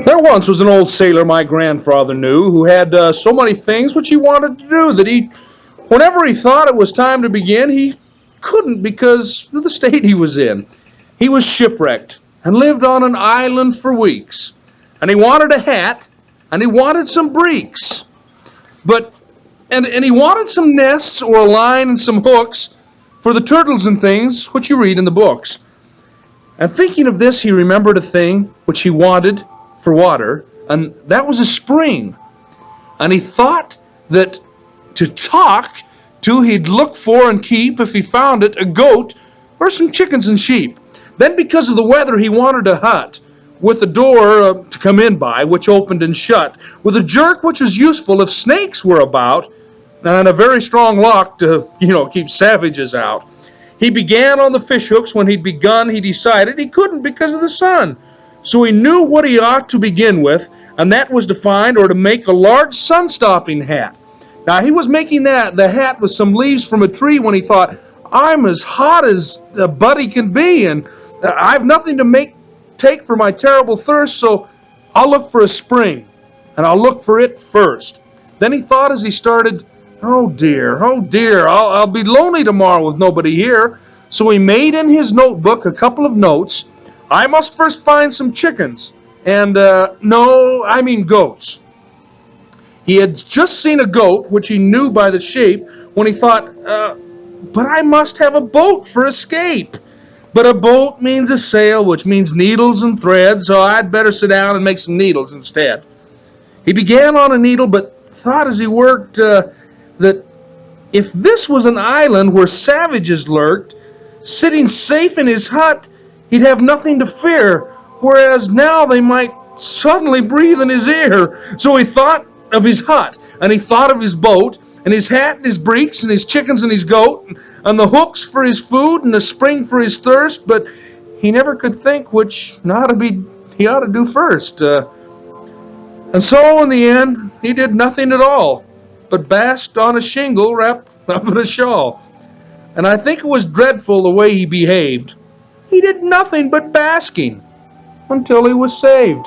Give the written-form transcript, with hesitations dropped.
There once was an old sailor my grandfather knew who had so many things which he wanted to do that whenever he thought it was time to begin, he couldn't because of the state he was in. He was shipwrecked and lived on an island for weeks. And he wanted a hat and he wanted some breeks. But and he wanted some nests or a line and some hooks for the turtles and things which you read in the books. And thinking of this, he remembered a thing which he wanted for water, and that was a spring. And he thought that to talk to, he'd look for and keep, if he found it, a goat or some chickens and sheep. Then, because of the weather, he wanted a hut with a door to come in by, which opened and shut, with a jerk which was useful if snakes were about, and a very strong lock to, keep savages out. He began on the fish hooks. When he'd begun, he decided he couldn't because of the sun. So he knew what he ought to begin with, and that was to find or to make a large sun-stopping hat. Now, he was making the hat with some leaves from a tree when he thought, I'm as hot as a buddy can be, and I've nothing to take for my terrible thirst, so I'll look for a spring, and I'll look for it first. Then he thought as he started, oh dear, I'll be lonely tomorrow with nobody here. So he made in his notebook a couple of notes. I must first find some chickens, and no, I mean goats. He had just seen a goat, which he knew by the shape, when he thought, but I must have a boat for escape. But a boat means a sail, which means needles and thread, so I'd better sit down and make some needles instead. He began on a needle, but thought as he worked that if this was an island where savages lurked, sitting safe in his hut, he'd have nothing to fear, whereas now they might suddenly breathe in his ear. So he thought of his hut, and he thought of his boat, and his hat, and his breeks, and his chickens, and his goat, and the hooks for his food, and the spring for his thirst, but he never could think which he ought to do first. And so, in the end, he did nothing at all, but basked on a shingle wrapped up in a shawl. And I think it was dreadful the way he behaved. He did nothing but basking until he was saved.